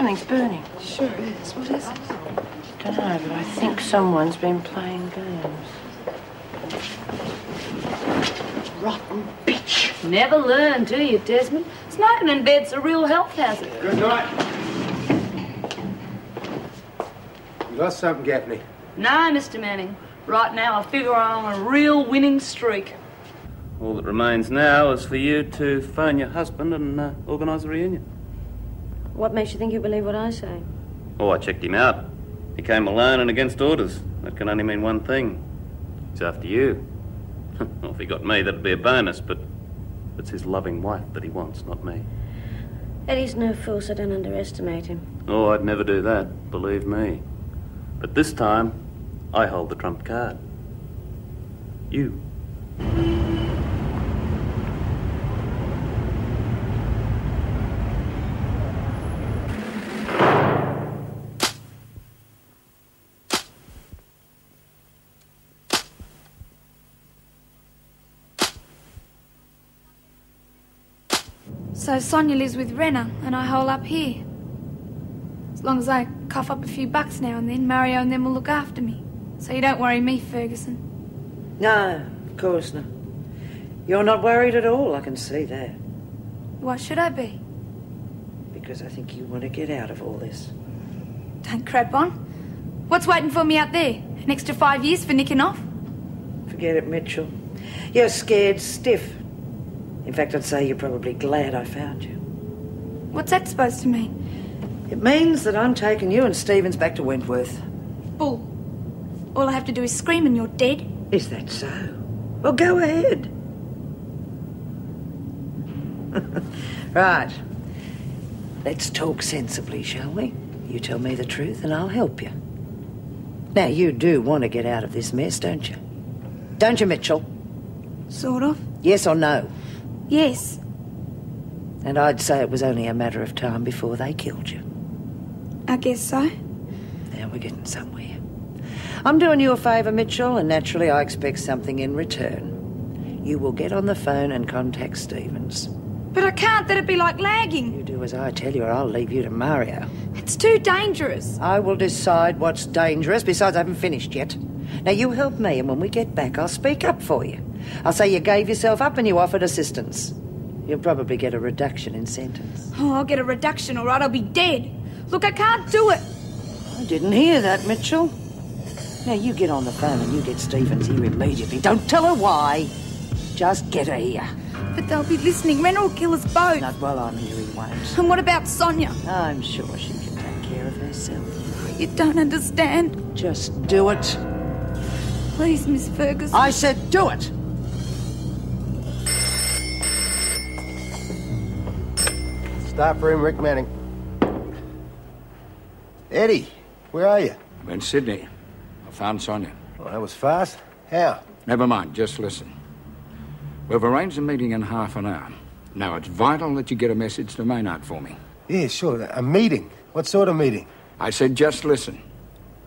Something's burning. Sure is. What is it? Don't know, but I think someone's been playing games. Rotten bitch. Never learn, do you, Desmond? Smoking in bed's a real health hazard. Good night. You lost something, Gaffney? No, Mr. Manning. Right now, I figure I'm on a real winning streak. All that remains now is for you to phone your husband and organise a reunion. What makes you think you believe what I say? Oh, I checked him out. He came alone and against orders. That can only mean one thing. He's after you. Well, if he got me, that'd be a bonus, but it's his loving wife that he wants, not me. Eddie's no fool, so don't underestimate him. Oh, I'd never do that, believe me. But this time, I hold the trump card. You. So Sonia lives with Renner and I hole up here. As long as I cough up a few bucks now and then, Mario and them will look after me. So you don't worry me, Ferguson. No, of course not. You're not worried at all, I can see that. Why should I be? Because I think you want to get out of all this. Don't crap on. What's waiting for me out there? An extra 5 years for nicking off? Forget it, Mitchell. You're scared stiff. In fact, I'd say you're probably glad I found you. What's that supposed to mean? It means that I'm taking you and Stevens back to Wentworth. Bull. All I have to do is scream and you're dead. Is that so? Well, go ahead. Right. Let's talk sensibly, shall we? You tell me the truth and I'll help you. Now, you do want to get out of this mess, don't you? Don't you, Mitchell? Sort of. Yes or no? Yes. And I'd say it was only a matter of time before they killed you. I guess so. Now we're getting somewhere. I'm doing you a favour, Mitchell, and naturally I expect something in return. You will get on the phone and contact Stevens. But I can't, that'd be like lagging. You do as I tell you or I'll leave you to Mario. It's too dangerous. I will decide what's dangerous. Besides, I haven't finished yet. Now, you help me, and when we get back, I'll speak up for you. I'll say you gave yourself up and you offered assistance. You'll probably get a reduction in sentence. Oh, I'll get a reduction, all right? I'll be dead. Look, I can't do it. I didn't hear that, Mitchell. Now, you get on the phone and you get Stevens here immediately. Don't tell her why. Just get her here. But they'll be listening. Renner will kill us both. Not while I'm here, he won't. And what about Sonia? I'm sure she can take care of herself. You don't understand. Just do it. Please, Miss Ferguson. I said do it. Start for him, Rick Manning. Eddie, where are you? I'm in Sydney. I found Sonia. Well, that was fast. How? Never mind, just listen. We've arranged a meeting in half an hour. Now, it's vital that you get a message to Maynard for me. Yeah, sure. A meeting. What sort of meeting? I said just listen.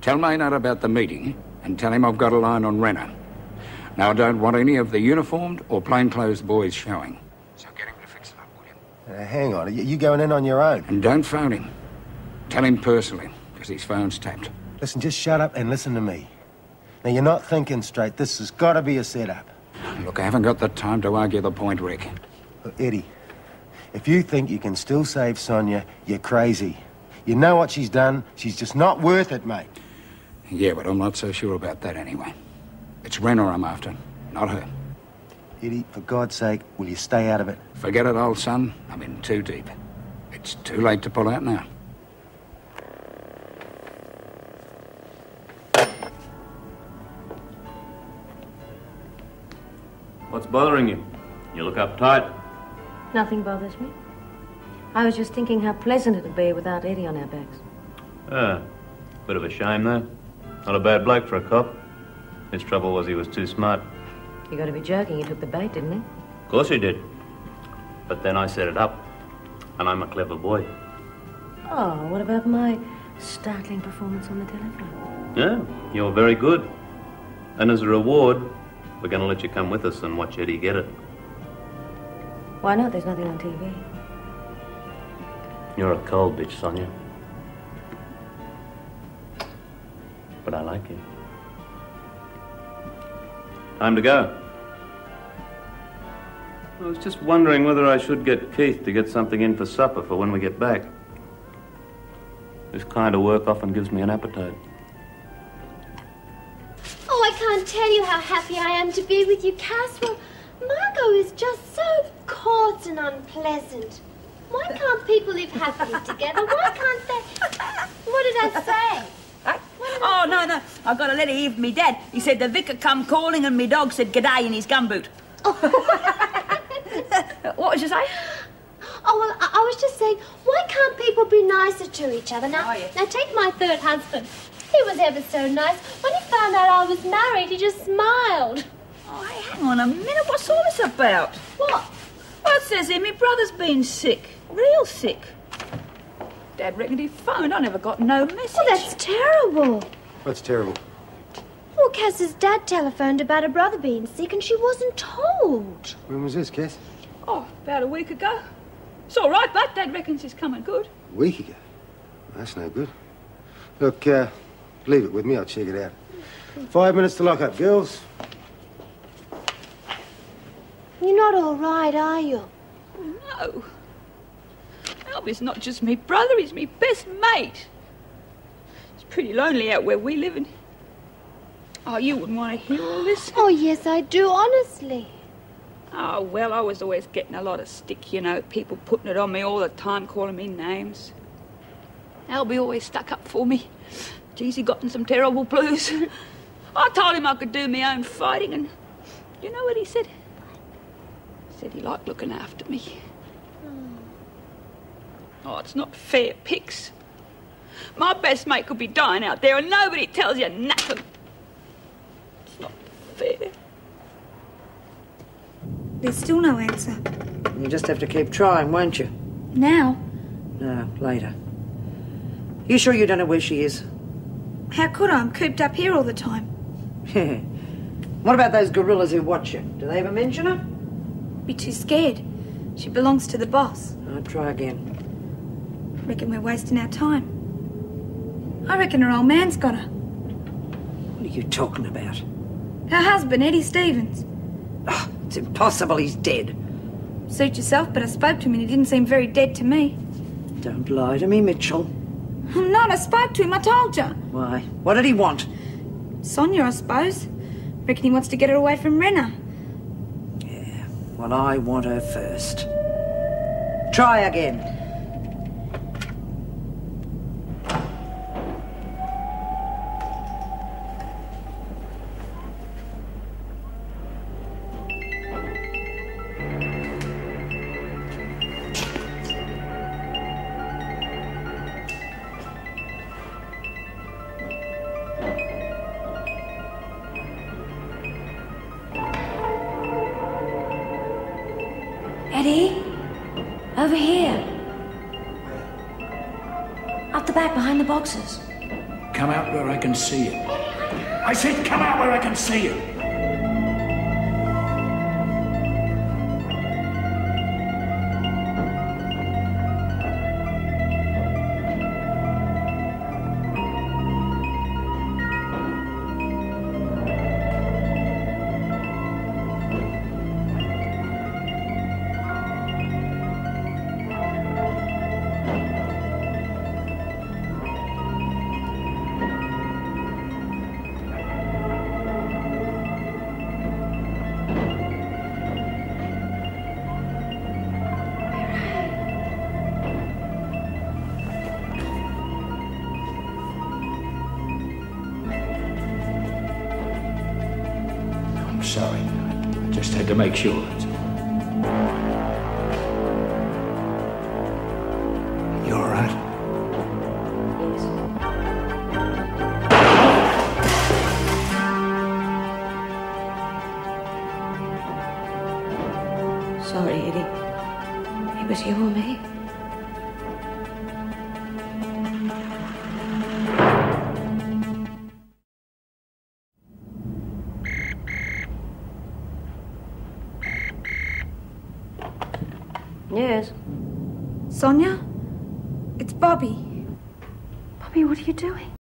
Tell Maynard about the meeting and tell him I've got a line on Renner. Now, I don't want any of the uniformed or plainclothes boys showing. So get him to fix it up, will you? Hang on. Are you going in on your own? And don't phone him. Tell him personally, because his phone's tapped. Listen, just shut up and listen to me. Now, you're not thinking straight. This has got to be a setup. Look, I haven't got the time to argue the point, Rick. Look, Eddie, if you think you can still save Sonia, you're crazy. You know what she's done. She's just not worth it, mate. Yeah, but I'm not so sure about that anyway. It's Renner I'm after, not her. Eddie, for God's sake, will you stay out of it? Forget it, old son. I'm in too deep. It's too late to pull out now. What's bothering you? You look uptight. Nothing bothers me. I was just thinking how pleasant it'd be without Eddie on our backs. Bit of a shame, though. Not a bad bloke for a cop. His trouble was he was too smart. You got to be joking. He took the bait, didn't he? Of course he did. But then I set it up. And I'm a clever boy. Oh, what about my startling performance on the telephone? Yeah, you're very good. And as a reward, we're going to let you come with us and watch Eddie get it. Why not? There's nothing on TV. You're a cold bitch, Sonia. but I like you. Time to go. I was just wondering whether I should get Keith to get something in for supper for when we get back. This kind of work often gives me an appetite. Oh, I can't tell you how happy I am to be with you, Cass. Well, Margot is just so coarse and unpleasant. Why can't people live happily together? Why can't they? What did I say? Oh, no. I've got a letter here from me dad. He said the vicar come calling and me dog said g'day in his gumboot. What was you saying? Oh, well, I was just saying, why can't people be nicer to each other? Now, now take my third husband. He was ever so nice. When he found out I was married, he just smiled. Oh, hey, hang on a minute. What's all this about? What? Well, it says here my brother's been sick. Real sick. Dad reckoned he phoned. I never got no message. Oh, that's terrible. What's terrible? Well, Cass's dad telephoned about her brother being sick and she wasn't told. When was this, Cass? Oh, about a week ago. It's all right, but Dad reckons he's coming good. A week ago? That's no good. Look, leave it with me. I'll check it out. 5 minutes to lock up, girls. You're not all right, are you? No. Albie's not just me brother, he's me best mate. It's pretty lonely out where we live. And oh, you wouldn't want to hear all this? Oh, yes, I do, honestly. Oh, well, I was always getting a lot of stick, you know, people putting it on me all the time, calling me names. Albie always stuck up for me. Geez, he got in some terrible blues. I told him I could do my own fighting, and you know what he said? He said he liked looking after me. Oh, it's not fair, Pix. My best mate could be dying out there and nobody tells you nothing. It's not fair. There's still no answer. You just have to keep trying, won't you? Now? No, later. You sure you don't know where she is? How could I? I'm cooped up here all the time. What about those gorillas who watch you? Do they ever mention her? Be too scared. She belongs to the boss. I'll try again. Reckon we're wasting our time. I reckon her old man's got her. What are you talking about? Her husband, Eddie Stevens. Oh, it's impossible, he's dead. Suit yourself, but I spoke to him and he didn't seem very dead to me. Don't lie to me, Mitchell. I'm not, I spoke to him, I told you. Why? What did he want? Sonia, I suppose. Reckon he wants to get her away from Renner. Yeah, well, I want her first. Try again. Eddie? Over here. Up the back, behind the boxes. Come out where I can see you. I said come out where I can see you. Sorry. I just had to make sure. You all right? Yes. Sorry, Eddie. It was you or me. Yes. Sonia? It's Bobby. Bobby, what are you doing?